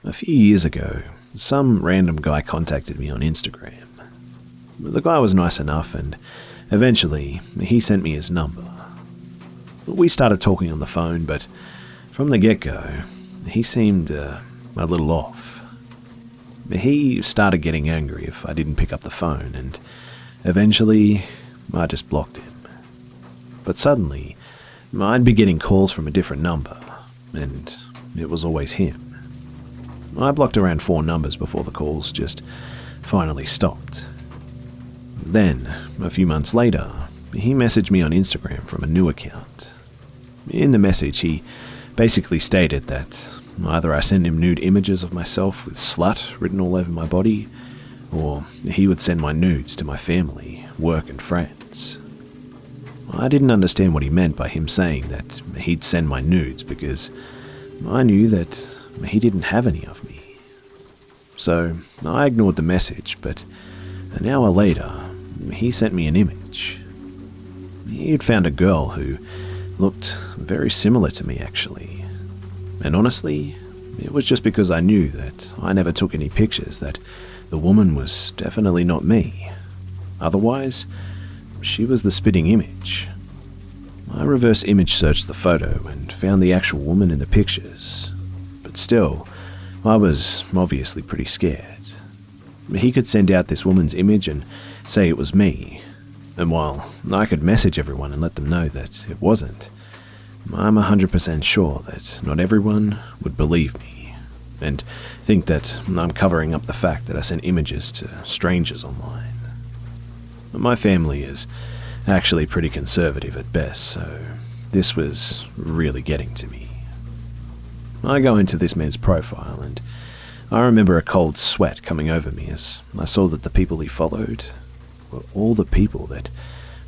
A few years ago, some random guy contacted me on Instagram. The guy was nice enough, and eventually he sent me his number. We started talking on the phone, but from the get-go, he seemed a little off. He started getting angry if I didn't pick up the phone, and eventually I just blocked him. But suddenly, I'd be getting calls from a different number, and it was always him. I blocked around 4 numbers before the calls just finally stopped. Then, a few months later, he messaged me on Instagram from a new account. In the message, he basically stated that either I send him nude images of myself with slut written all over my body, or he would send my nudes to my family, work and friends. I didn't understand what he meant by him saying that he'd send my nudes, because I knew that he didn't have any of me. So I ignored the message, but an hour later, he sent me an image. He'd found a girl who looked very similar to me, actually. And honestly, it was just because I knew that I never took any pictures that the woman was definitely not me. Otherwise, she was the spitting image. I reverse image searched the photo and found the actual woman in the pictures. But still, I was obviously pretty scared. He could send out this woman's image and say it was me, and while I could message everyone and let them know that it wasn't, I'm 100% sure that not everyone would believe me, and think that I'm covering up the fact that I sent images to strangers online. My family is actually pretty conservative at best, so this was really getting to me. I go into this man's profile, and I remember a cold sweat coming over me as I saw that the people he followed were all the people that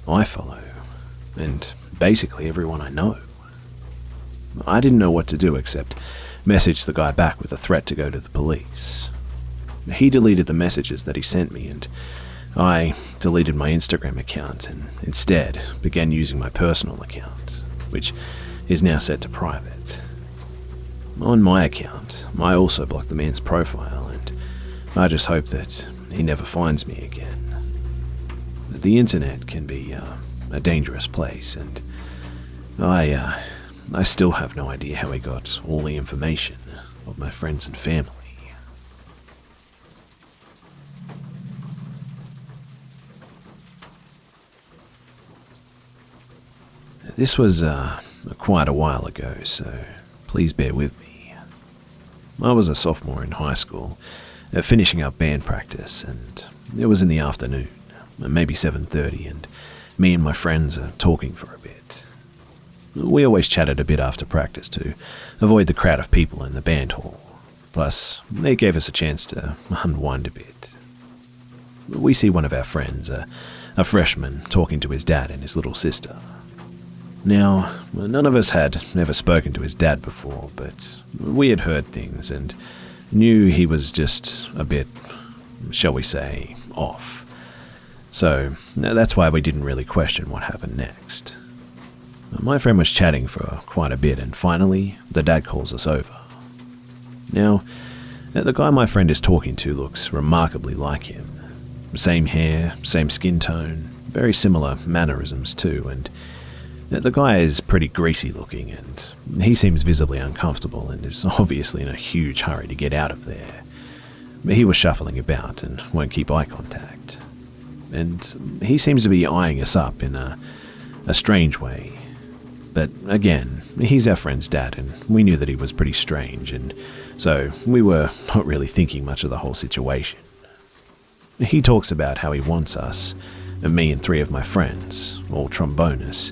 I follow, and basically everyone I know. I didn't know what to do except message the guy back with a threat to go to the police. He deleted the messages that he sent me, and I deleted my Instagram account and instead began using my personal account, which is now set to private. On my account, I also blocked the man's profile, and I just hope that he never finds me again. The internet can be a dangerous place, and I still have no idea how he got all the information of my friends and family. This was quite a while ago, so please bear with me. I was a sophomore in high school, finishing up band practice, and it was in the afternoon, maybe 7:30, and me and my friends are talking for a bit. We always chatted a bit after practice to avoid the crowd of people in the band hall, plus it gave us a chance to unwind a bit. We see one of our friends, a freshman, talking to his dad and his little sister. Now, none of us had ever spoken to his dad before, but we had heard things and knew he was just a bit, shall we say, off. So that's why we didn't really question what happened next. My friend was chatting for quite a bit, and finally, the dad calls us over. Now, the guy my friend is talking to looks remarkably like him. Same hair, same skin tone, very similar mannerisms too, and the guy is pretty greasy looking, and he seems visibly uncomfortable and is obviously in a huge hurry to get out of there. He was shuffling about and won't keep eye contact. And he seems to be eyeing us up in a strange way. But again, he's our friend's dad, and we knew that he was pretty strange, and so we were not really thinking much of the whole situation. He talks about how he wants us, me and 3 of my friends, all trombonists,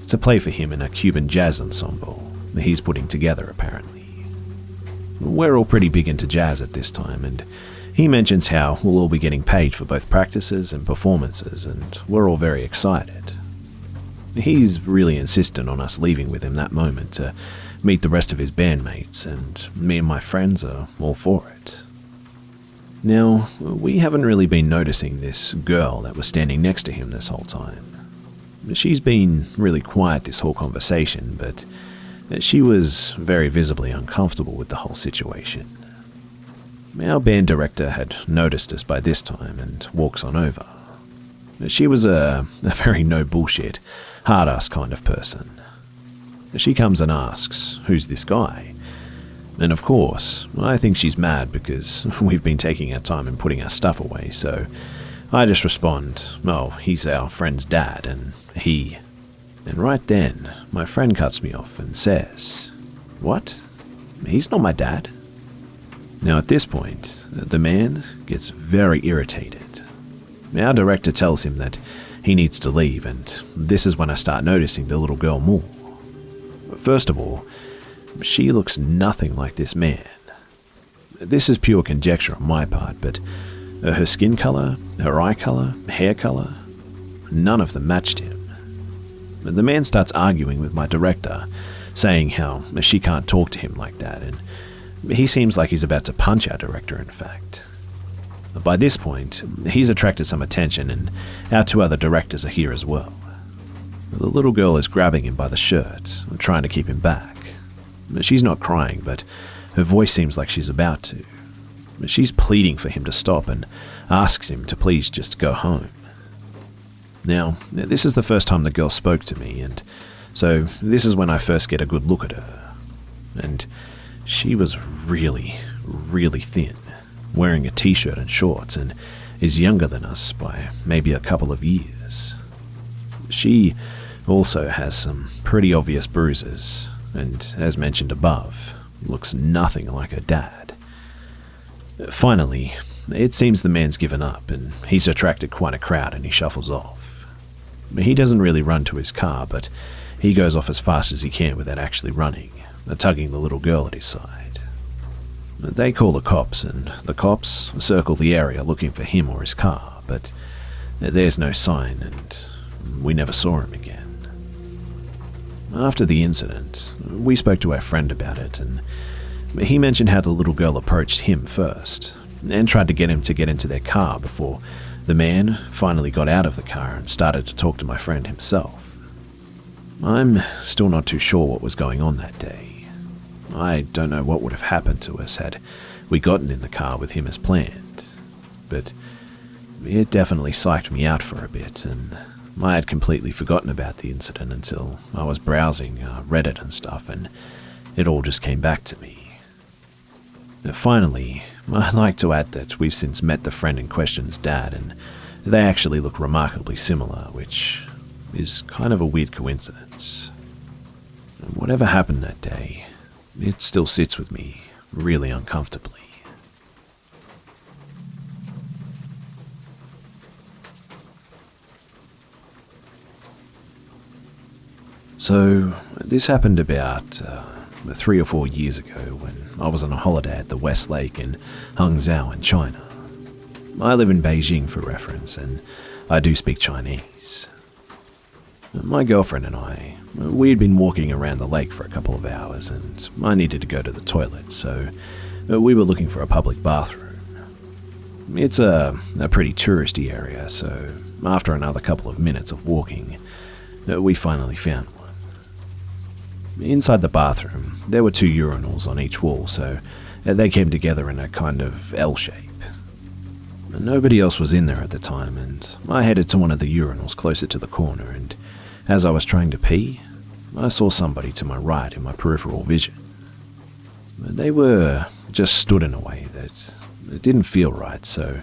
to play for him in a Cuban jazz ensemble that he's putting together, apparently. We're all pretty big into jazz at this time, and he mentions how we'll all be getting paid for both practices and performances, and we're all very excited. He's really insistent on us leaving with him that moment to meet the rest of his bandmates, and me and my friends are all for it. Now, we haven't really been noticing this girl that was standing next to him this whole time. She's been really quiet this whole conversation, but she was very visibly uncomfortable with the whole situation. Our band director had noticed us by this time and walks on over. She was a very no bullshit, hard-ass kind of person. She comes and asks, "Who's this guy?" And of course, I think she's mad because we've been taking our time and putting our stuff away, so I just respond, "Oh, he's our friend's dad, and he..." And right then, my friend cuts me off and says, "What? He's not my dad?" Now at this point, the man gets very irritated. Our director tells him that he needs to leave, and this is when I start noticing the little girl more. First of all, she looks nothing like this man. This is pure conjecture on my part, but her skin color, her eye color, hair color, none of them matched him. The man starts arguing with my director, saying how she can't talk to him like that, and he seems like he's about to punch our director, in fact. By this point, he's attracted some attention, and our two other directors are here as well. The little girl is grabbing him by the shirt, trying to keep him back. She's not crying, but her voice seems like she's about to. She's pleading for him to stop and asks him to please just go home. Now, this is the first time the girl spoke to me, and so this is when I first get a good look at her. And she was really, really thin, wearing a t-shirt and shorts, and is younger than us by maybe a couple of years. She also has some pretty obvious bruises, and as mentioned above, looks nothing like her dad. Finally, it seems the man's given up, and he's attracted quite a crowd, and he shuffles off. He doesn't really run to his car, but he goes off as fast as he can without actually running, tugging the little girl at his side. They call the cops, and the cops circle the area looking for him or his car, but there's no sign, and we never saw him again. After the incident, we spoke to our friend about it, and he mentioned how the little girl approached him first, and tried to get him to get into their car before the man finally got out of the car and started to talk to my friend himself. I'm still not too sure what was going on that day. I don't know what would have happened to us had we gotten in the car with him as planned, but it definitely psyched me out for a bit, and I had completely forgotten about the incident until I was browsing Reddit and stuff, and it all just came back to me. Finally, I'd like to add that we've since met the friend in question's dad, and they actually look remarkably similar, which is kind of a weird coincidence. Whatever happened that day, it still sits with me really uncomfortably. So, this happened about 3 or 4 years ago when I was on a holiday at the West Lake in Hangzhou in China. I live in Beijing for reference, and I do speak Chinese. My girlfriend and I, we had been walking around the lake for a couple of hours, and I needed to go to the toilet, so we were looking for a public bathroom. It's a pretty touristy area, so after another couple of minutes of walking, we finally found one. Inside the bathroom, there were 2 urinals on each wall, so they came together in a kind of L shape. Nobody else was in there at the time, and I headed to one of the urinals closer to the corner, and as I was trying to pee, I saw somebody to my right in my peripheral vision. They were just stood in a way that it didn't feel right, so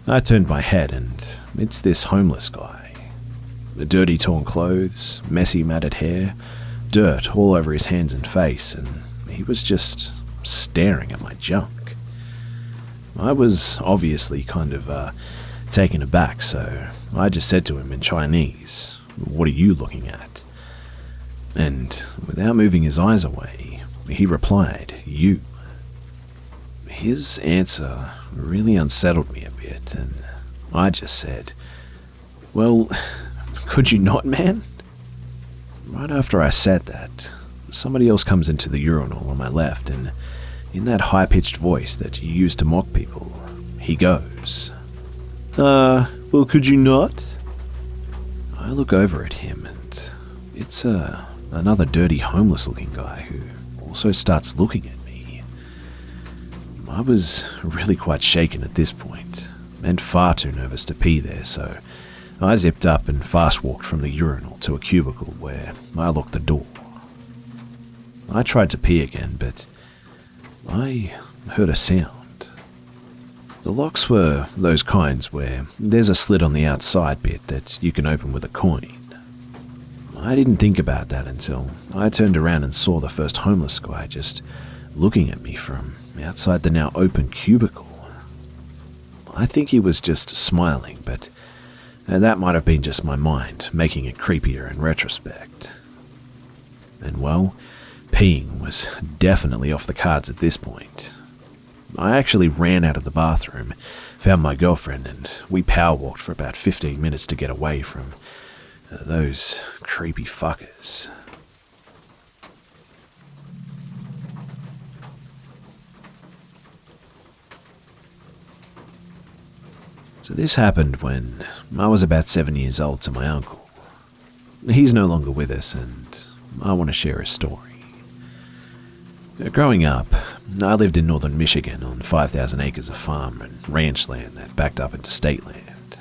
I turned my head, and it's this homeless guy. Dirty torn clothes, messy matted hair, dirt all over his hands and face, and he was just staring at my junk. I was obviously kind of taken aback, so I just said to him in Chinese, "What are you looking at?" And without moving his eyes away, he replied, "You." His answer really unsettled me a bit, and I just said, "Well, could you not, man?" Right after I said that, somebody else comes into the urinal on my left, and in that high-pitched voice that you use to mock people, he goes, well, could you not?" I look over at him, and it's another dirty homeless-looking guy who also starts looking at me. I was really quite shaken at this point, and far too nervous to pee there, so I zipped up and fast-walked from the urinal to a cubicle where I locked the door. I tried to pee again, but I heard a sound. The locks were those kinds where there's a slit on the outside bit that you can open with a coin. I didn't think about that until I turned around and saw the first homeless guy just looking at me from outside the now open cubicle. I think he was just smiling, but that might have been just my mind making it creepier in retrospect. And well, peeing was definitely off the cards at this point. I actually ran out of the bathroom, found my girlfriend, and we power walked for about 15 minutes to get away from those creepy fuckers. So this happened when I was about 7 years old to my uncle. He's no longer with us, and I want to share his story. Growing up, I lived in northern Michigan on 5,000 acres of farm and ranch land that backed up into state land.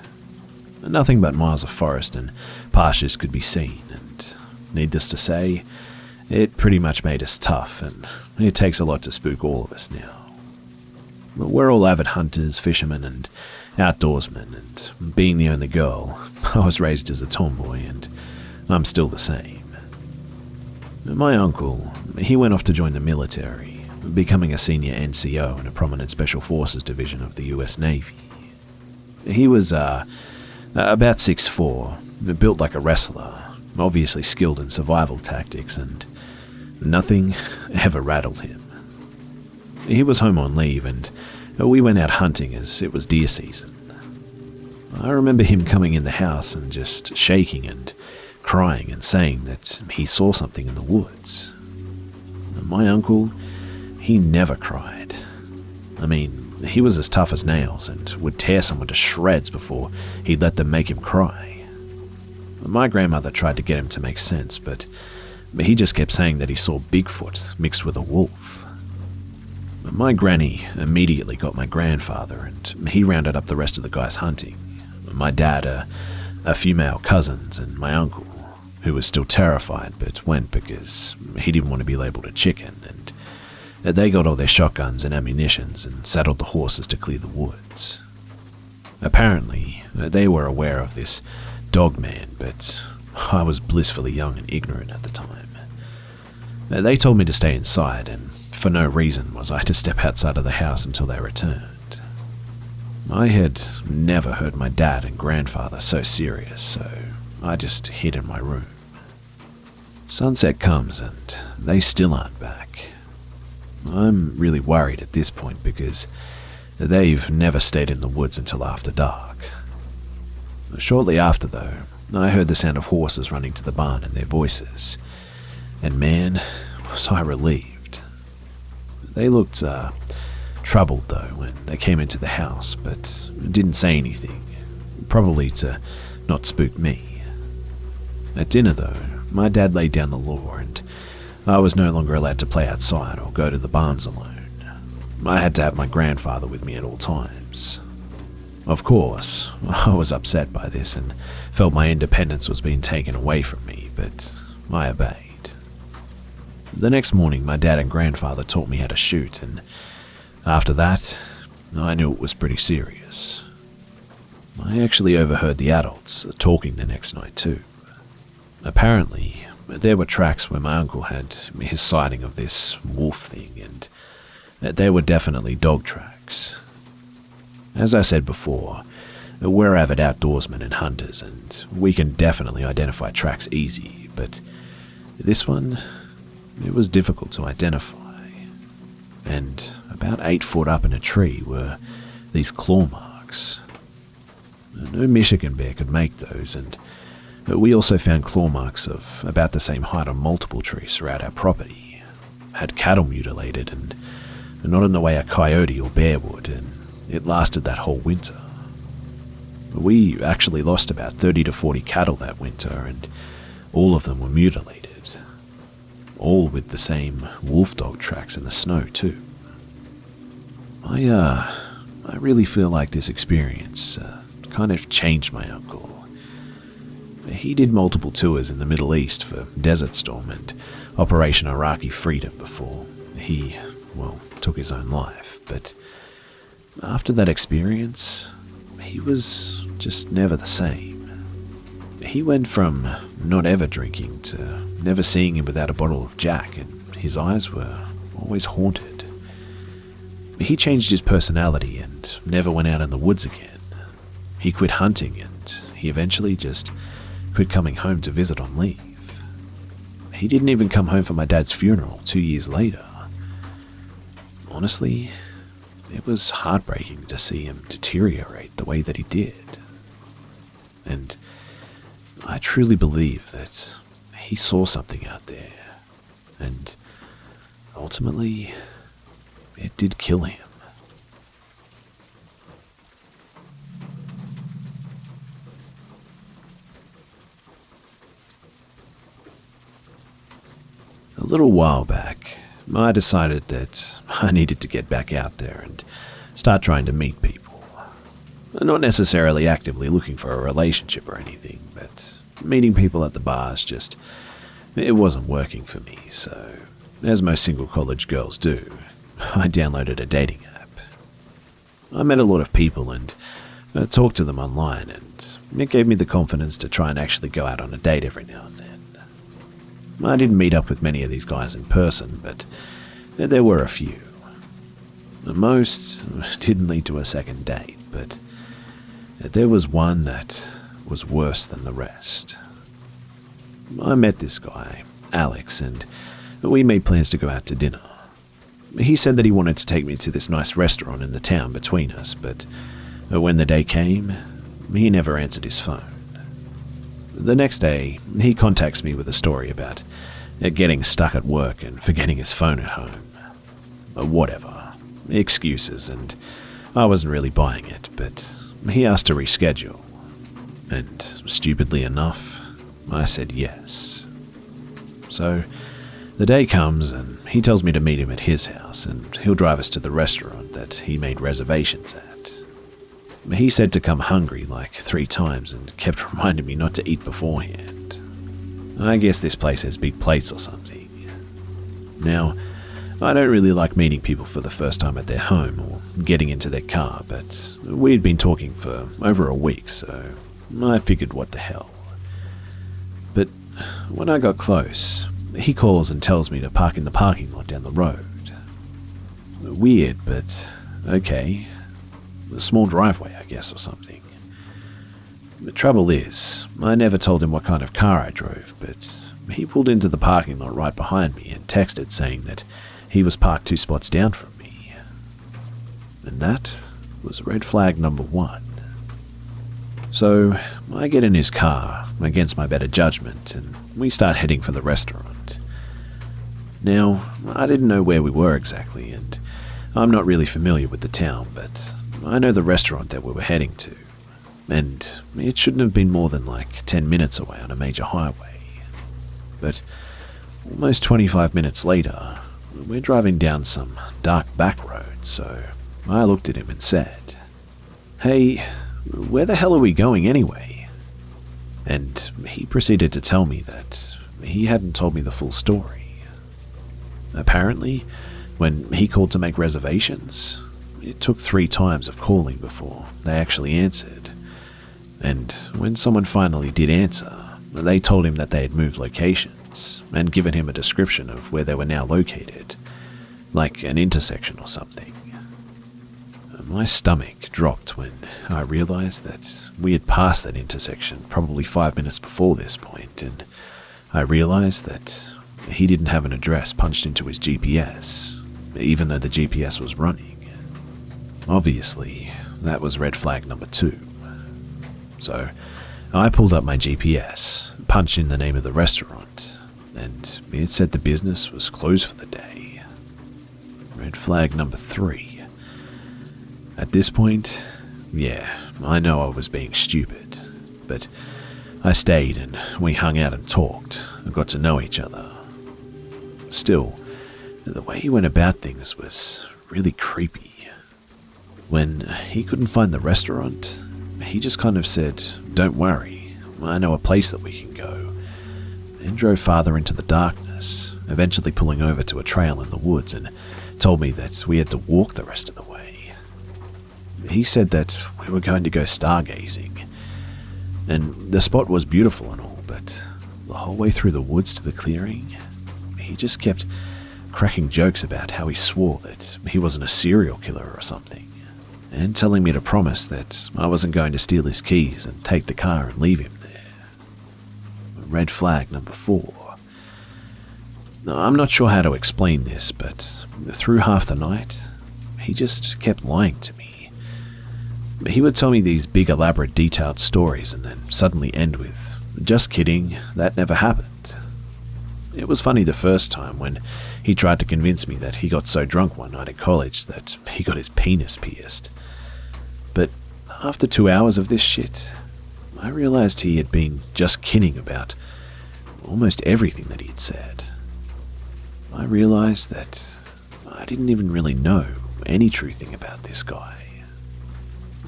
Nothing but miles of forest and pastures could be seen, and needless to say, it pretty much made us tough, and it takes a lot to spook all of us now. But we're all avid hunters, fishermen, and outdoorsmen, and being the only girl, I was raised as a tomboy, and I'm still the same. My uncle, he went off to join the military, becoming a senior NCO in a prominent Special Forces division of the US Navy. He was about 6'4", built like a wrestler, obviously skilled in survival tactics, and nothing ever rattled him. He was home on leave, and we went out hunting as it was deer season. I remember him coming in the house and just shaking and crying and saying that he saw something in the woods. My uncle, he never cried. I mean, he was as tough as nails and would tear someone to shreds before he'd let them make him cry. My grandmother tried to get him to make sense, but he just kept saying that he saw Bigfoot mixed with a wolf. My granny immediately got my grandfather, and he rounded up the rest of the guys hunting. My dad, a few male cousins, and my uncle, who was still terrified but went because he didn't want to be labeled a chicken, and they got all their shotguns and ammunitions and saddled the horses to clear the woods. Apparently, they were aware of this dog man, but I was blissfully young and ignorant at the time. They told me to stay inside, and for no reason was I to step outside of the house until they returned. I had never heard my dad and grandfather so serious, so I just hid in my room. Sunset comes and they still aren't back. I'm really worried at this point because they've never stayed in the woods until after dark. Shortly after, though, I heard the sound of horses running to the barn and their voices, and man, was I relieved. They looked troubled, though, when they came into the house, but didn't say anything, probably to not spook me. At dinner, though, my dad laid down the law, and I was no longer allowed to play outside or go to the barns alone. I had to have my grandfather with me at all times. Of course, I was upset by this and felt my independence was being taken away from me, but I obeyed. The next morning, my dad and grandfather taught me how to shoot, and after that, I knew it was pretty serious. I actually overheard the adults talking the next night too. Apparently, there were tracks where my uncle had his sighting of this wolf thing, and they were definitely dog tracks. As I said before, we're avid outdoorsmen and hunters, and we can definitely identify tracks easy, but this one, it was difficult to identify. And about 8 foot up in a tree were these claw marks. No Michigan bear could make those, and we also found claw marks of about the same height on multiple trees throughout our property. Had cattle mutilated, and not in the way a coyote or bear would, and it lasted that whole winter. We actually lost about 30 to 40 cattle that winter, and all of them were mutilated. All with the same wolf dog tracks in the snow too. I really feel like this experience kind of changed my uncle. He did multiple tours in the Middle East for Desert Storm and Operation Iraqi Freedom before he, took his own life. But after that experience, he was just never the same. He went from not ever drinking to never seeing him without a bottle of Jack, and his eyes were always haunted. He changed his personality and never went out in the woods again. He quit hunting, and he eventually just quit coming home to visit on leave. He didn't even come home for my dad's funeral 2 years later. Honestly, it was heartbreaking to see him deteriorate the way that he did. And I truly believe that he saw something out there, and ultimately, it did kill him. A little while back, I decided that I needed to get back out there and start trying to meet people. Not necessarily actively looking for a relationship or anything, but meeting people at the bars it wasn't working for me, so as most single college girls do, I downloaded a dating app. I met a lot of people and talked to them online, and it gave me the confidence to try and actually go out on a date every now and then. I didn't meet up with many of these guys in person, but there were a few. Most didn't lead to a second date, but there was one that was worse than the rest. I met this guy, Alex, and we made plans to go out to dinner. He said that he wanted to take me to this nice restaurant in the town between us, but when the day came, he never answered his phone. The next day, he contacts me with a story about getting stuck at work and forgetting his phone at home. Whatever. Excuses, and I wasn't really buying it, but he asked to reschedule. And stupidly enough, I said yes. So, the day comes and he tells me to meet him at his house, and he'll drive us to the restaurant that he made reservations at. He said to come hungry like 3 times and kept reminding me not to eat beforehand. I guess this place has big plates or something. Now, I don't really like meeting people for the first time at their home or getting into their car, but we'd been talking for over a week, so I figured what the hell. But when I got close, he calls and tells me to park in the parking lot down the road. Weird, but okay. A small driveway, I guess, or something. The trouble is, I never told him what kind of car I drove, but he pulled into the parking lot right behind me and texted saying that he was parked 2 spots down from me. And that was red flag number 1. So I get in his car, against my better judgment, and we start heading for the restaurant. Now, I didn't know where we were exactly, and I'm not really familiar with the town, but I know the restaurant that we were heading to, and it shouldn't have been more than like 10 minutes away on a major highway. But almost 25 minutes later, we're driving down some dark back road, so I looked at him and said, "Hey, where the hell are we going anyway?" And he proceeded to tell me that he hadn't told me the full story. Apparently, when he called to make reservations, it took 3 times of calling before they actually answered. And when someone finally did answer, they told him that they had moved locations and given him a description of where they were now located, like an intersection or something. My stomach dropped when I realized that we had passed that intersection probably 5 minutes before this point, and I realized that he didn't have an address punched into his GPS, even though the GPS was running. Obviously, that was red flag number 2. So, I pulled up my GPS, punched in the name of the restaurant, and it said the business was closed for the day. Red flag number 3. At this point, yeah, I know I was being stupid, but I stayed and we hung out and talked and got to know each other. Still, the way he went about things was really creepy. When he couldn't find the restaurant, he just kind of said, "Don't worry, I know a place that we can go," and drove farther into the darkness, eventually pulling over to a trail in the woods and told me that we had to walk the rest of the way. He said that we were going to go stargazing, and the spot was beautiful and all, but the whole way through the woods to the clearing, he just kept cracking jokes about how he swore that he wasn't a serial killer or something, and telling me to promise that I wasn't going to steal his keys and take the car and leave him there. Red flag number 4. I'm not sure how to explain this, but through half the night, he just kept lying to me. He would tell me these big elaborate detailed stories and then suddenly end with, "Just kidding, that never happened." It was funny the first time when he tried to convince me that he got so drunk one night at college that he got his penis pierced. But after 2 hours of this shit, I realized he had been just kidding about almost everything that he'd said. I realized that I didn't even really know any true thing about this guy.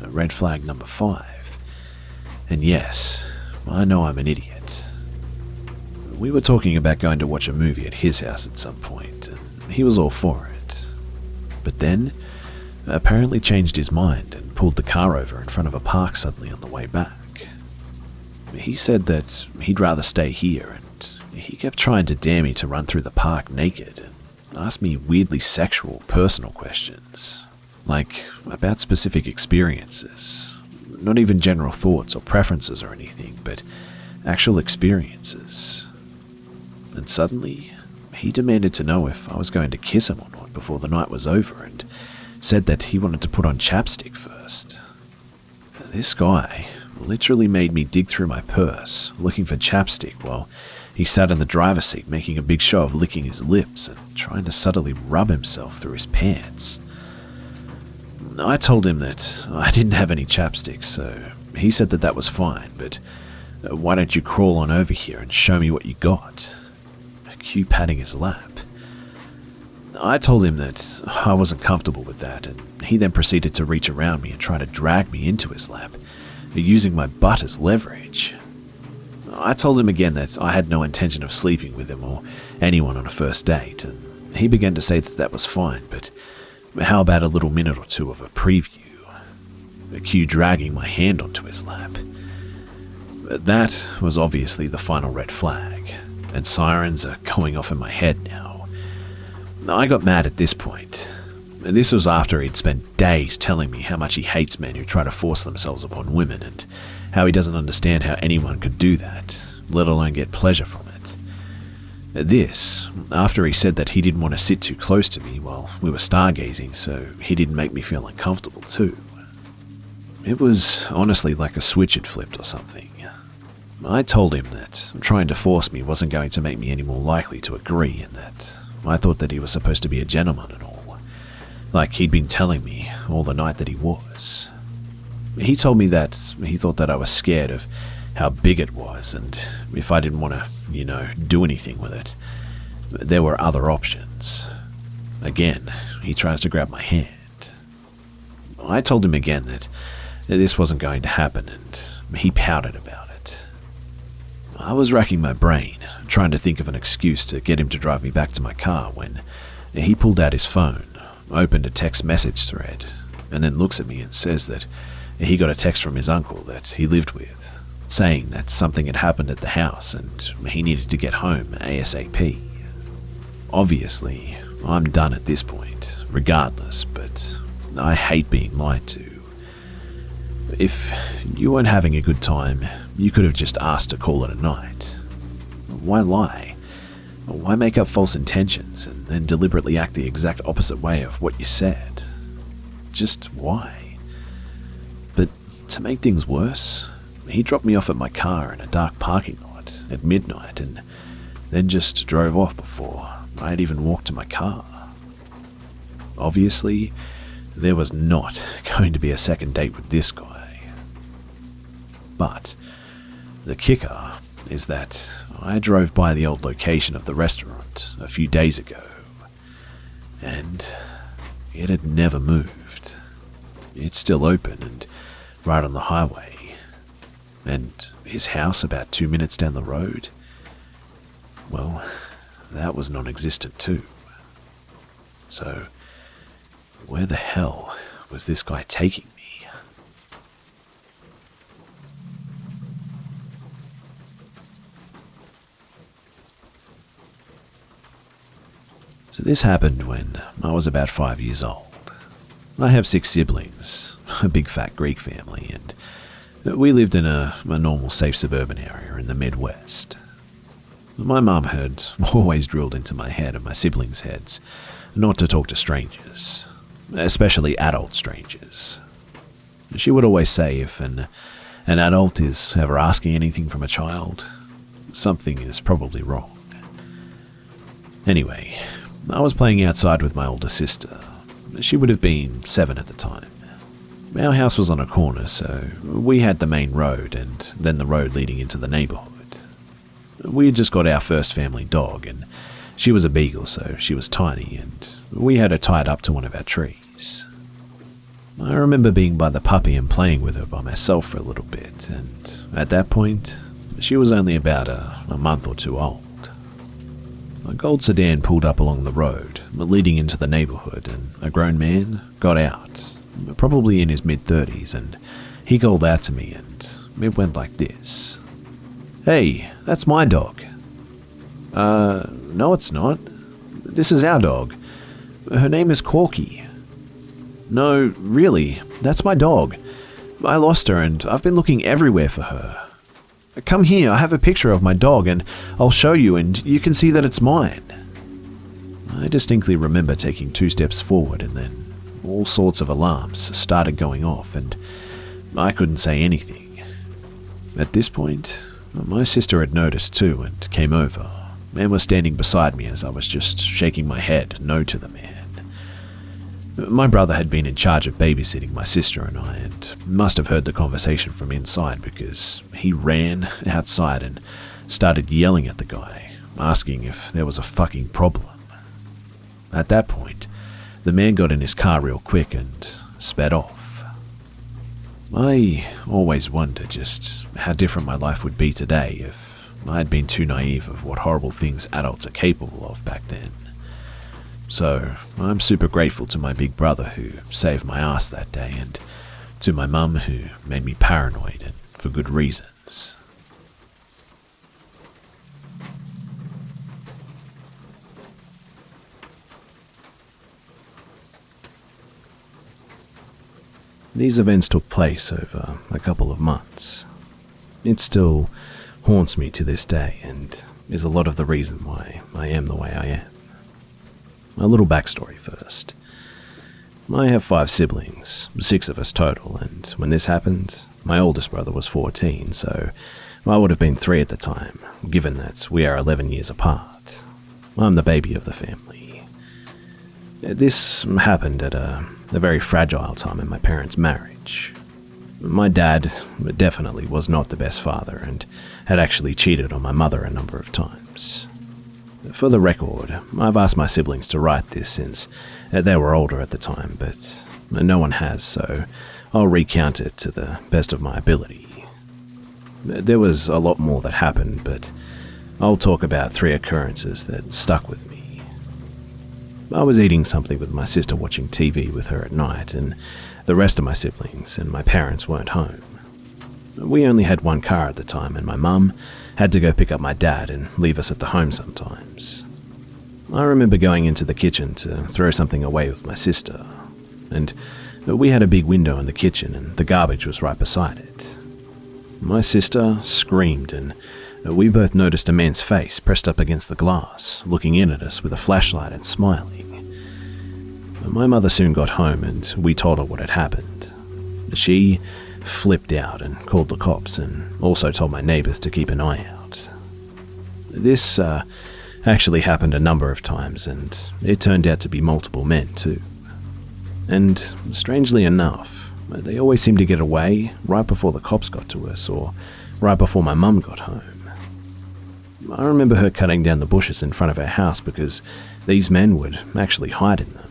Red flag number 5. And yes, I know I'm an idiot. We were talking about going to watch a movie at his house at some point, and he was all for it. But then, apparently changed his mind and pulled the car over in front of a park suddenly on the way back. He said that he'd rather stay here, and he kept trying to dare me to run through the park naked and ask me weirdly sexual, personal questions, like about specific experiences, not even general thoughts or preferences or anything, but actual experiences. And suddenly, he demanded to know if I was going to kiss him or not before the night was over, and said that he wanted to put on chapstick first. This guy literally made me dig through my purse looking for chapstick while he sat in the driver's seat making a big show of licking his lips and trying to subtly rub himself through his pants. I told him that I didn't have any chapstick, so he said that that was fine, but why don't you crawl on over here and show me what you got? Cue patting his lap. I told him that I wasn't comfortable with that, and he then proceeded to reach around me and try to drag me into his lap, using my butt as leverage. I told him again that I had no intention of sleeping with him or anyone on a first date, and he began to say that that was fine, but how about a little minute or two of a preview? Cue dragging my hand onto his lap. That was obviously the final red flag, and sirens are going off in my head now. I got mad at this point. This was after he'd spent days telling me how much he hates men who try to force themselves upon women, and how he doesn't understand how anyone could do that, let alone get pleasure from it. This, after he said that he didn't want to sit too close to me while we were stargazing, so he didn't make me feel uncomfortable too. It was honestly like a switch had flipped or something. I told him that trying to force me wasn't going to make me any more likely to agree, and that I thought that he was supposed to be a gentleman and all, like he'd been telling me all the night that he was. He told me that he thought that I was scared of how big it was, and if I didn't want to, do anything with it, there were other options. Again, he tries to grab my hand. I told him again that this wasn't going to happen, and he pouted about it. I was racking my brain, trying to think of an excuse to get him to drive me back to my car when he pulled out his phone, opened a text message thread, and then looks at me and says that he got a text from his uncle that he lived with, saying that something had happened at the house and he needed to get home ASAP. Obviously, I'm done at this point, regardless, but I hate being lied to. If you weren't having a good time, you could have just asked to call it a night. Why lie? Why make up false intentions and then deliberately act the exact opposite way of what you said? Just why? But to make things worse, he dropped me off at my car in a dark parking lot at midnight and then just drove off before I had even walked to my car. Obviously, there was not going to be a second date with this guy. But the kicker is that I drove by the old location of the restaurant a few days ago, and it had never moved. It's still open and right on the highway. And his house about 2 minutes down the road, well, that was non-existent too. So, where the hell was this guy taking me? So this happened when I was about 5 years old. I have 6 siblings, a big fat Greek family, and we lived in a normal safe suburban area in the Midwest. My mum had always drilled into my head and my siblings' heads not to talk to strangers, especially adult strangers. She would always say if an adult is ever asking anything from a child, something is probably wrong. Anyway, I was playing outside with my older sister. She would have been 7 at the time. Our house was on a corner, so we had the main road and then the road leading into the neighborhood. We had just got our first family dog, and she was a beagle, so she was tiny, and we had her tied up to one of our trees. I remember being by the puppy and playing with her by myself for a little bit, and at that point, she was only about a month or 2 old. A gold sedan pulled up along the road, leading into the neighborhood, and a grown man got out, probably in his mid-30s, and he called out to me, and it went like this. "Hey, that's my dog." No it's not. This is our dog. Her name is Corky." "No, really, that's my dog. I lost her and I've been looking everywhere for her. Come here, I have a picture of my dog and I'll show you and you can see that it's mine." I distinctly remember taking 2 steps forward and then all sorts of alarms started going off and I couldn't say anything. At this point, my sister had noticed too and came over and was standing beside me as I was just shaking my head no to the man. My brother had been in charge of babysitting my sister and I, and must have heard the conversation from inside because he ran outside and started yelling at the guy, asking if there was a fucking problem. At that point, the man got in his car real quick and sped off. I always wonder just how different my life would be today if I had been too naive of what horrible things adults are capable of back then. So, I'm super grateful to my big brother who saved my ass that day, and to my mum who made me paranoid, and for good reasons. These events took place over a couple of months. It still haunts me to this day, and is a lot of the reason why I am the way I am. A little backstory first. I have 5 siblings, 6 of us total, and when this happened, my oldest brother was 14, so I would have been 3 at the time, given that we are 11 years apart. I'm the baby of the family. This happened at a very fragile time in my parents' marriage. My dad definitely was not the best father and had actually cheated on my mother a number of times. For the record, I've asked my siblings to write this since they were older at the time, but no one has, so I'll recount it to the best of my ability. There was a lot more that happened, but I'll talk about 3 occurrences that stuck with me. I was eating something with my sister watching TV with her at night, and the rest of my siblings and my parents weren't home. We only had 1 car at the time, and my mum had to go pick up my dad and leave us at the home sometimes. I remember going into the kitchen to throw something away with my sister, and we had a big window in the kitchen and the garbage was right beside it. My sister screamed and we both noticed a man's face pressed up against the glass, looking in at us with a flashlight and smiling. My mother soon got home and we told her what had happened. She flipped out and called the cops and also told my neighbors to keep an eye out. This actually happened a number of times and it turned out to be multiple men too. And strangely enough, they always seemed to get away right before the cops got to us or right before my mum got home. I remember her cutting down the bushes in front of our house because these men would actually hide in them.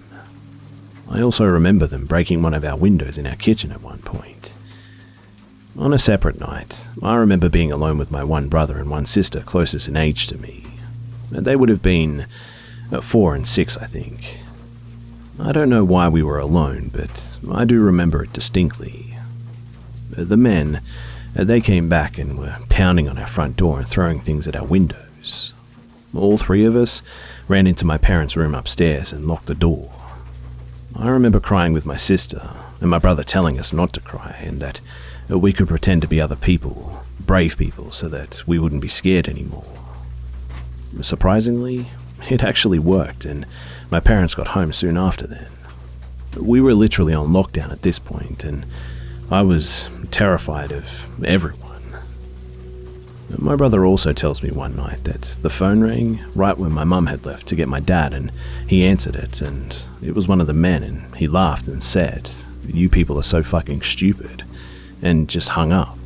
I also remember them breaking one of our windows in our kitchen at one point. On a separate night, I remember being alone with my one brother and one sister closest in age to me. They would have been 4 and 6, I think. I don't know why we were alone, but I do remember it distinctly. The men, they came back and were pounding on our front door and throwing things at our windows. All 3 of us ran into my parents' room upstairs and locked the door. I remember crying with my sister, and my brother telling us not to cry and that we could pretend to be other people, brave people, so that we wouldn't be scared anymore. Surprisingly, it actually worked, and my parents got home soon after then. We were literally on lockdown at this point, and I was terrified of everyone. My brother also tells me one night that the phone rang right when my mum had left to get my dad, and he answered it, and it was one of the men, and he laughed and said, "You people are so fucking stupid," and just hung up.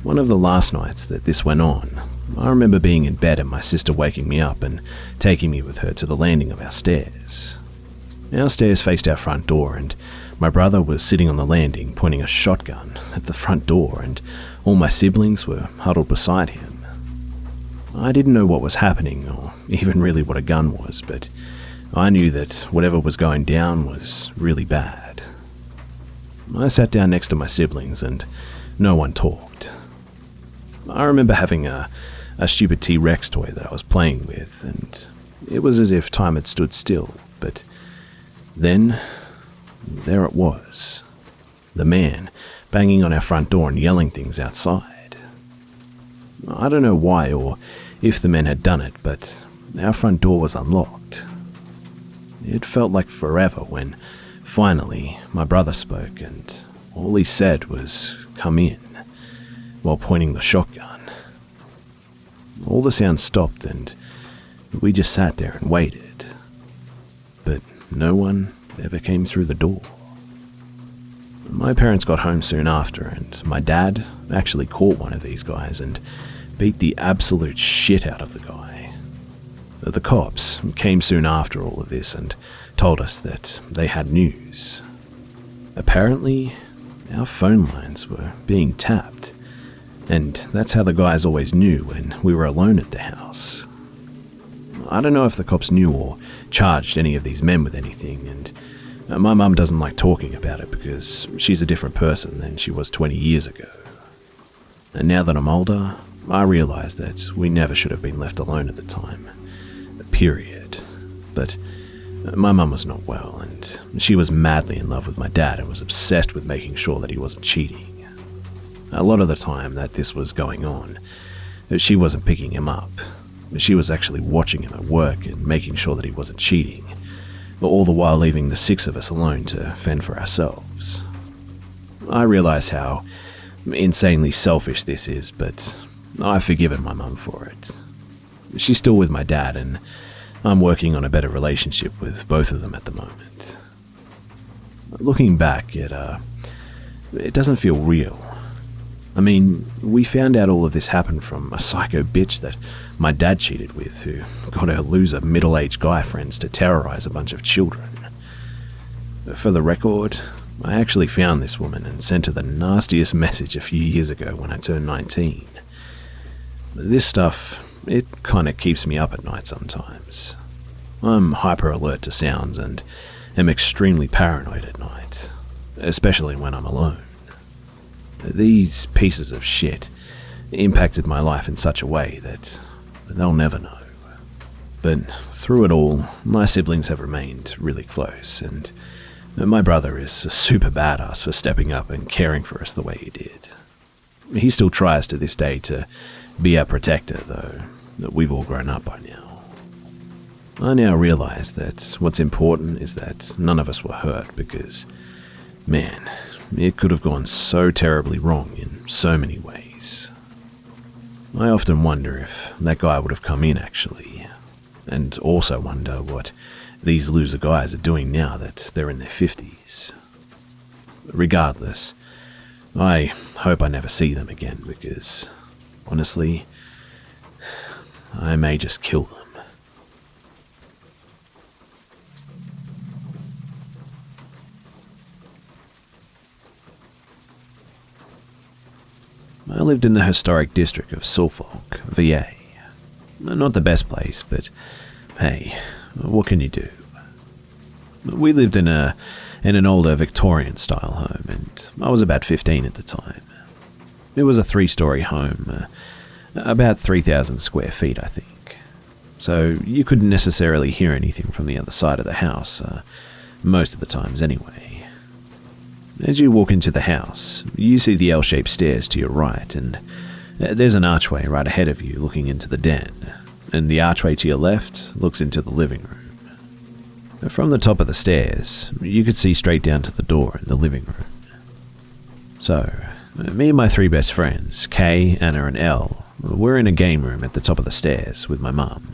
One of the last nights that this went on, I remember being in bed and my sister waking me up and taking me with her to the landing of our stairs. Our stairs faced our front door, and my brother was sitting on the landing pointing a shotgun at the front door, and all my siblings were huddled beside him. I didn't know what was happening or even really what a gun was, but I knew that whatever was going down was really bad. I sat down next to my siblings and no one talked. I remember having a stupid T-Rex toy that I was playing with, and it was as if time had stood still, but then there it was. The man banging on our front door and yelling things outside. I don't know why or if the men had done it, but our front door was unlocked. It felt like forever when finally my brother spoke, and all he said was, "Come in," while pointing the shotgun. All the sounds stopped and we just sat there and waited. But no one ever came through the door. My parents got home soon after, and my dad actually caught one of these guys and beat the absolute shit out of the guy. The cops came soon after all of this and told us that they had news. Apparently, our phone lines were being tapped, and that's how the guys always knew when we were alone at the house. I don't know if the cops knew or charged any of these men with anything, and my mum doesn't like talking about it because she's a different person than she was 20 years ago. And now that I'm older, I realise that we never should have been left alone at the time. Period. But my mum was not well, and she was madly in love with my dad and was obsessed with making sure that he wasn't cheating. A lot of the time that this was going on, she wasn't picking him up. She was actually watching him at work and making sure that he wasn't cheating, all the while leaving the 6 of us alone to fend for ourselves. I realise how insanely selfish this is, but I've forgiven my mum for it. She's still with my dad, and I'm working on a better relationship with both of them at the moment. Looking back, it doesn't feel real. I mean, we found out all of this happened from a psycho bitch that my dad cheated with, who got her loser middle-aged guy friends to terrorize a bunch of children. For the record, I actually found this woman and sent her the nastiest message a few years ago when I turned 19. This stuff, it kinda keeps me up at night sometimes. I'm hyper alert to sounds and am extremely paranoid at night, especially when I'm alone. These pieces of shit impacted my life in such a way that they'll never know. But through it all, my siblings have remained really close, and my brother is a super badass for stepping up and caring for us the way he did. He still tries to this day to be our protector, though we've all grown up by now. I now realize that what's important is that none of us were hurt because, man, it could have gone so terribly wrong in so many ways. I often wonder if that guy would have come in, actually, and also wonder what these loser guys are doing now that they're in their 50s. Regardless, I hope I never see them again because, honestly, I may just kill them. lived in the historic district of Suffolk, VA. Not the best place, but hey, what can you do? We lived in an older Victorian-style home, and I was about 15 at the time. It was a 3-story home, about 3,000 square feet, I think. So you couldn't necessarily hear anything from the other side of the house, most of the times anyway. As you walk into the house, you see the L-shaped stairs to your right, and there's an archway right ahead of you looking into the den, and the archway to your left looks into the living room. From the top of the stairs, you could see straight down to the door in the living room. So, me and my 3 best friends, Kay, Anna and Elle, were in a game room at the top of the stairs with my mum.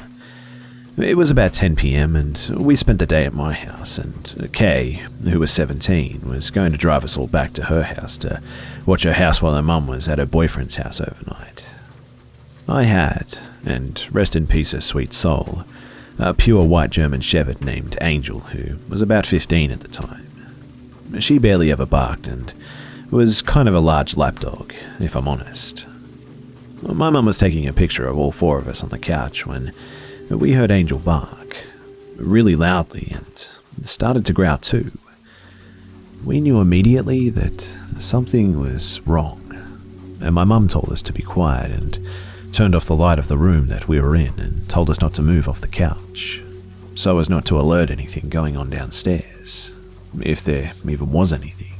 It was about 10 p.m. and we spent the day at my house, and Kay, who was 17, was going to drive us all back to her house to watch her house while her mum was at her boyfriend's house overnight. I had, and rest in peace her sweet soul, a pure white German shepherd named Angel, who was about 15 at the time. She barely ever barked and was kind of a large lapdog, if I'm honest. My mum was taking a picture of all 4 of us on the couch when we heard Angel bark, really loudly, and started to growl too. We knew immediately that something was wrong, and my mum told us to be quiet and turned off the light of the room that we were in and told us not to move off the couch, so as not to alert anything going on downstairs, if there even was anything.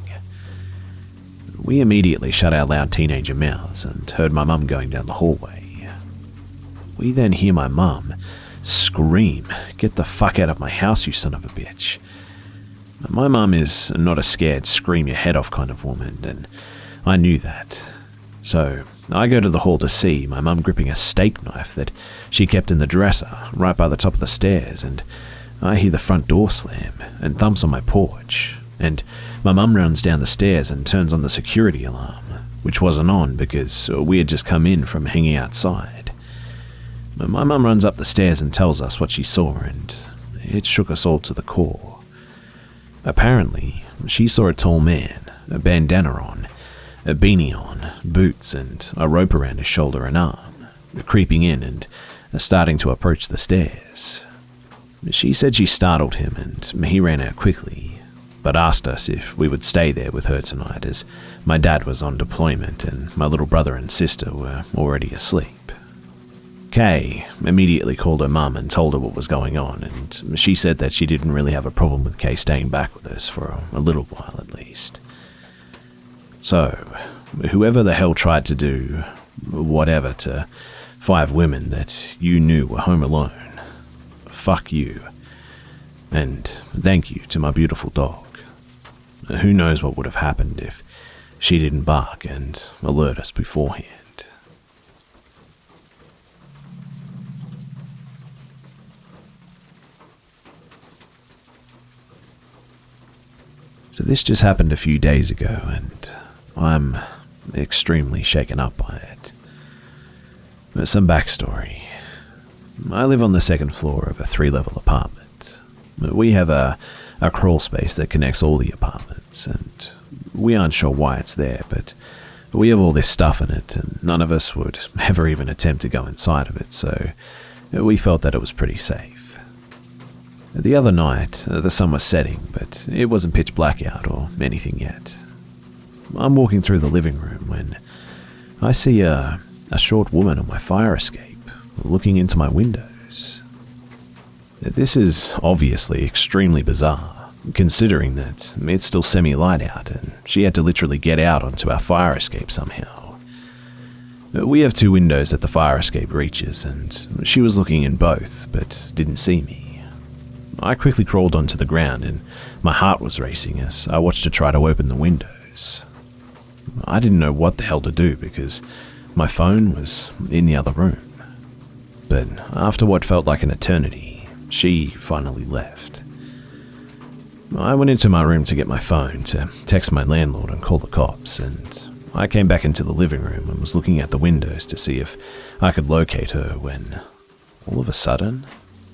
We immediately shut our loud teenager mouths and heard my mum going down the hallway. We then hear my mum scream, "Get the fuck out of my house, you son of a bitch." My mum is not a scared, scream your head off kind of woman, and I knew that. So I go to the hall to see my mum gripping a steak knife that she kept in the dresser right by the top of the stairs, and I hear the front door slam and thumps on my porch, and my mum runs down the stairs and turns on the security alarm, which wasn't on because we had just come in from hanging outside. My mum runs up the stairs and tells us what she saw, and it shook us all to the core. Apparently, she saw a tall man, a bandana on, a beanie on, boots, and a rope around his shoulder and arm, creeping in and starting to approach the stairs. She said she startled him and he ran out quickly, but asked us if we would stay there with her tonight as my dad was on deployment and my little brother and sister were already asleep. Kay immediately called her mum and told her what was going on, and she said that she didn't really have a problem with Kay staying back with us for a little while at least. So, whoever the hell tried to do whatever to 5 women that you knew were home alone, fuck you. And thank you to my beautiful dog. Who knows what would have happened if she didn't bark and alert us beforehand. So this just happened a few days ago, and I'm extremely shaken up by it. Some backstory. I live on the 2nd floor of a 3-level apartment. We have a crawl space that connects all the apartments, and we aren't sure why it's there, but we have all this stuff in it, and none of us would ever even attempt to go inside of it, so we felt that it was pretty safe. The other night, the sun was setting, but it wasn't pitch black out or anything yet. I'm walking through the living room when I see a short woman on my fire escape looking into my windows. This is obviously extremely bizarre, considering that it's still semi-light out and she had to literally get out onto our fire escape somehow. We have 2 windows that the fire escape reaches, and she was looking in both but didn't see me. I quickly crawled onto the ground and my heart was racing as I watched her try to open the windows. I didn't know what the hell to do because my phone was in the other room. But after what felt like an eternity, she finally left. I went into my room to get my phone to text my landlord and call the cops, and I came back into the living room and was looking at the windows to see if I could locate her when, all of a sudden,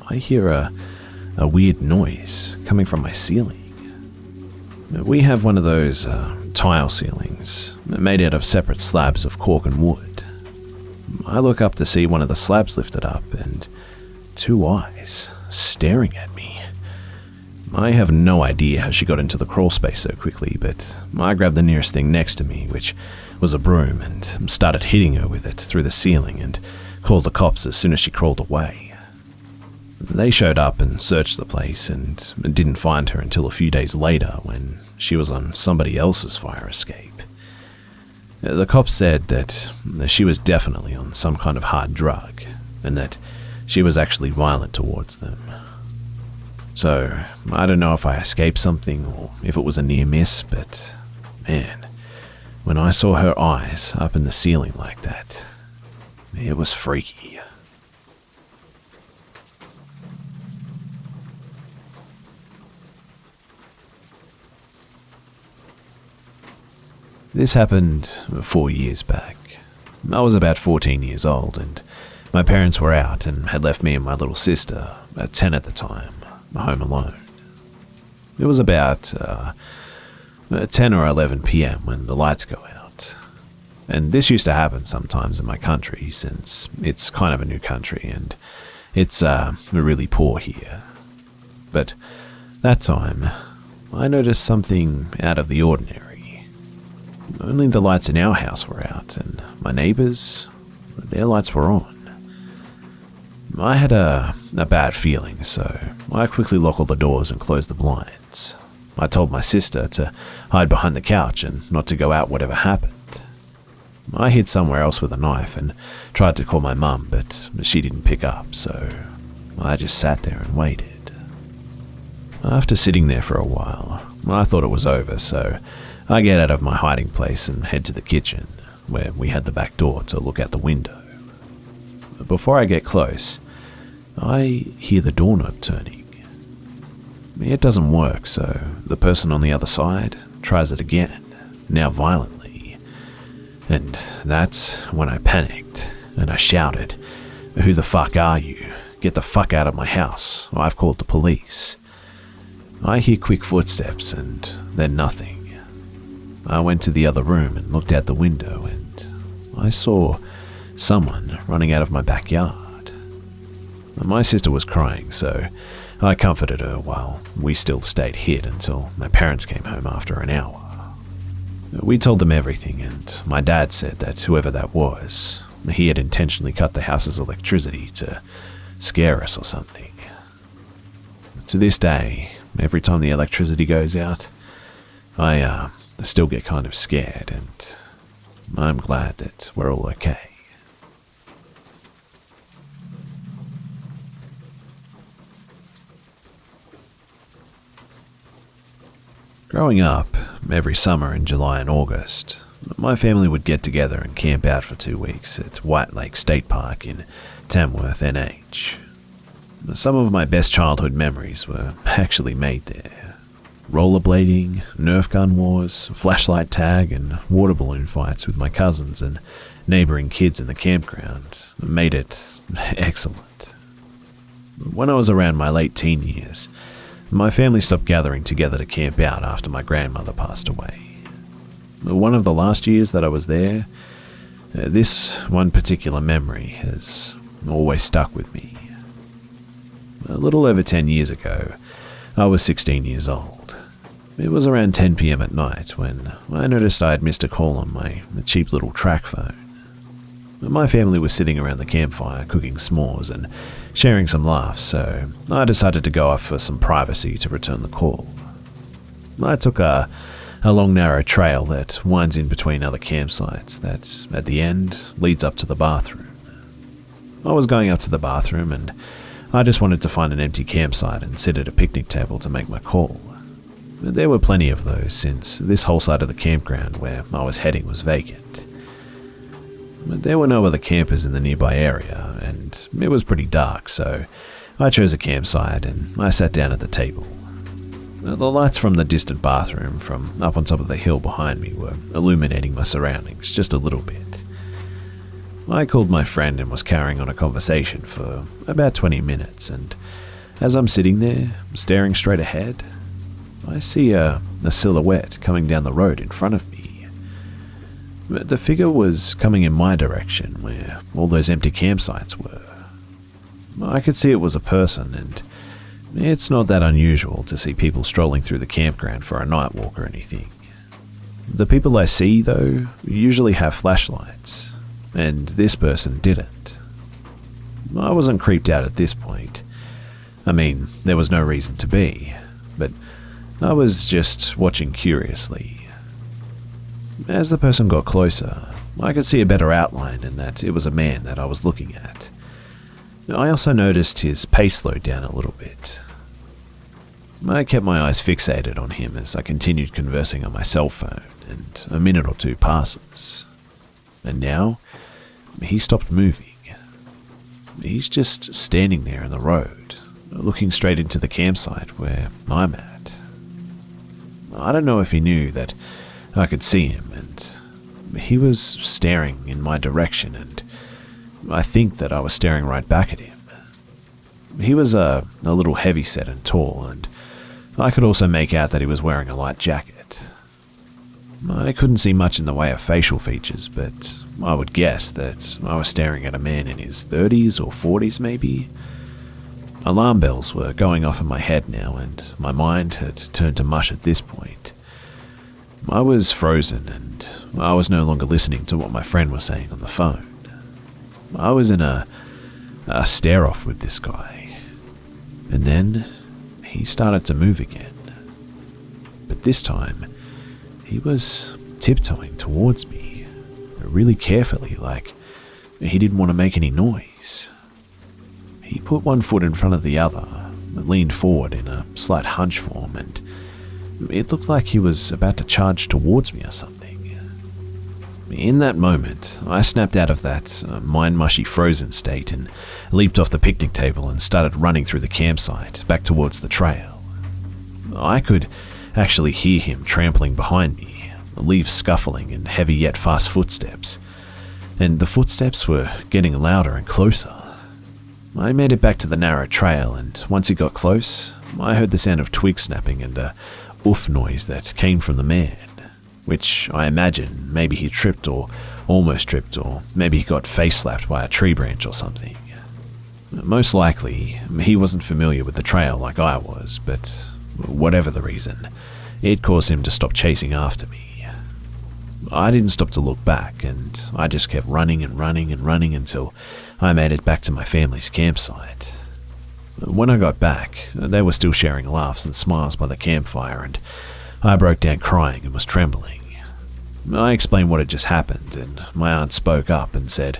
I hear a weird noise coming from my ceiling. We have one of those tile ceilings, made out of separate slabs of cork and wood. I look up to see one of the slabs lifted up, and 2 eyes staring at me. I have no idea how she got into the crawl space so quickly, but I grabbed the nearest thing next to me, which was a broom, and started hitting her with it through the ceiling and called the cops as soon as she crawled away. They showed up and searched the place and didn't find her until a few days later when she was on somebody else's fire escape. The cops said that she was definitely on some kind of hard drug and that she was actually violent towards them. So, I don't know if I escaped something or if it was a near miss, but man, when I saw her eyes up in the ceiling like that, it was freaky. This happened 4 years back. I was about 14 years old and my parents were out and had left me and my little sister, at 10 at the time, home alone. It was about 10 or 11 p.m. when the lights go out. And this used to happen sometimes in my country since it's kind of a new country and it's really poor here. But that time, I noticed something out of the ordinary. Only the lights in our house were out and my neighbors, their lights were on. I had a bad feeling, so I quickly locked all the doors and closed the blinds. I told my sister to hide behind the couch and not to go out whatever happened. I hid somewhere else with a knife and tried to call my mum, but she didn't pick up, so I just sat there and waited. After sitting there for a while, I thought it was over, so I get out of my hiding place and head to the kitchen, where we had the back door to look out the window. Before I get close, I hear the doorknob turning. It doesn't work, so the person on the other side tries it again, now violently. And that's when I panicked, and I shouted, "Who the fuck are you? Get the fuck out of my house. I've called the police." I hear quick footsteps, and then nothing. I went to the other room and looked out the window, and I saw someone running out of my backyard. My sister was crying, so I comforted her while we still stayed hid until my parents came home after an hour. We told them everything, and my dad said that whoever that was, he had intentionally cut the house's electricity to scare us or something. To this day, every time the electricity goes out, I still get kind of scared, and I'm glad that we're all okay. Growing up, every summer in July and August, my family would get together and camp out for 2 weeks at White Lake State Park in Tamworth, NH. Some of my best childhood memories were actually made there. Rollerblading, Nerf gun wars, flashlight tag, and water balloon fights with my cousins and neighbouring kids in the campground made it excellent. When I was around my late teen years, my family stopped gathering together to camp out after my grandmother passed away. One of the last years that I was there, this one particular memory has always stuck with me. A little over 10 years ago, I was 16 years old. It was around 10 p.m. at night when I noticed I had missed a call on my cheap little track phone. My family was sitting around the campfire cooking s'mores and sharing some laughs, so I decided to go off for some privacy to return the call. I took a long narrow trail that winds in between other campsites that, at the end, leads up to the bathroom. I was going up to the bathroom and I just wanted to find an empty campsite and sit at a picnic table to make my call. There were plenty of those since this whole side of the campground where I was heading was vacant. But there were no other campers in the nearby area, and it was pretty dark, so I chose a campsite and I sat down at the table. The lights from the distant bathroom from up on top of the hill behind me were illuminating my surroundings just a little bit. I called my friend and was carrying on a conversation for about 20 minutes, and as I'm sitting there, staring straight ahead, I see a a silhouette coming down the road in front of me. The figure was coming in my direction, where all those empty campsites were. I could see it was a person, and it's not that unusual to see people strolling through the campground for a night walk or anything. The people I see, though, usually have flashlights, and this person didn't. I wasn't creeped out at this point. I mean, there was no reason to be, but I was just watching curiously. As the person got closer, I could see a better outline and that it was a man that I was looking at. I also noticed his pace slowed down a little bit. I kept my eyes fixated on him as I continued conversing on my cell phone, and a minute or two passes. And now, he stopped moving. He's just standing there in the road, looking straight into the campsite where I'm at. I don't know if he knew that I could see him, and he was staring in my direction, and I think that I was staring right back at him. He was a little heavy-set and tall, and I could also make out that he was wearing a light jacket. I couldn't see much in the way of facial features, but I would guess that I was staring at a man in his 30s or 40s maybe. Alarm bells were going off in my head now, and my mind had turned to mush at this point. I was frozen, and I was no longer listening to what my friend was saying on the phone. I was in a stare-off with this guy, and then he started to move again. But this time, he was tiptoeing towards me, really carefully, like he didn't want to make any noise. He put one foot in front of the other, leaned forward in a slight hunch form, and it looked like he was about to charge towards me or something. In that moment, I snapped out of that mind-mushy frozen state and leaped off the picnic table and started running through the campsite, back towards the trail. I could actually hear him trampling behind me, leaves scuffling in heavy yet fast footsteps, and the footsteps were getting louder and closer. I made it back to the narrow trail, and once he got close, I heard the sound of twig snapping and a oof noise that came from the man, which I imagine maybe he tripped or almost tripped, or maybe he got face slapped by a tree branch or something. Most likely, he wasn't familiar with the trail like I was, but whatever the reason, it caused him to stop chasing after me. I didn't stop to look back, and I just kept running and running and running until I made it back to my family's campsite. When I got back, they were still sharing laughs and smiles by the campfire, and I broke down crying and was trembling. I explained what had just happened, and my aunt spoke up and said,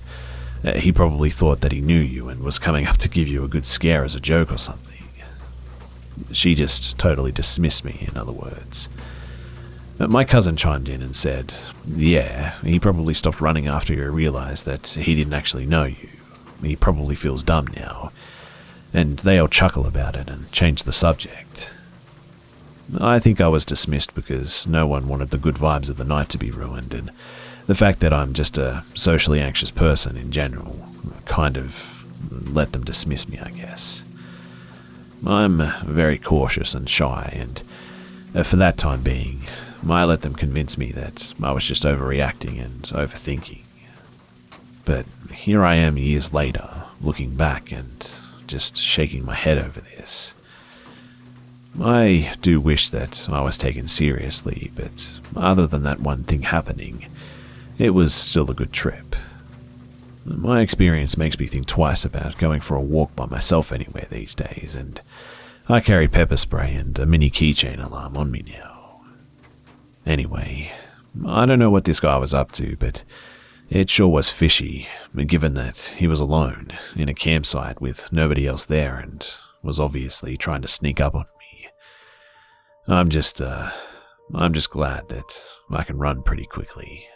"He probably thought that he knew you and was coming up to give you a good scare as a joke or something." She just totally dismissed me, in other words. My cousin chimed in and said, "Yeah, he probably stopped running after he realized that he didn't actually know you. He probably feels dumb now." And they all chuckle about it and change the subject. I think I was dismissed because no one wanted the good vibes of the night to be ruined, and the fact that I'm just a socially anxious person in general kind of let them dismiss me, I guess. I'm very cautious and shy, and for that time being, I let them convince me that I was just overreacting and overthinking. But here I am years later, looking back and just shaking my head over this. I do wish that I was taken seriously, but other than that one thing happening, it was still a good trip. My experience makes me think twice about going for a walk by myself anywhere these days, and I carry pepper spray and a mini keychain alarm on me now. Anyway, I don't know what this guy was up to, but it sure was fishy, given that he was alone in a campsite with nobody else there and was obviously trying to sneak up on me. I'm just glad that I can run pretty quickly.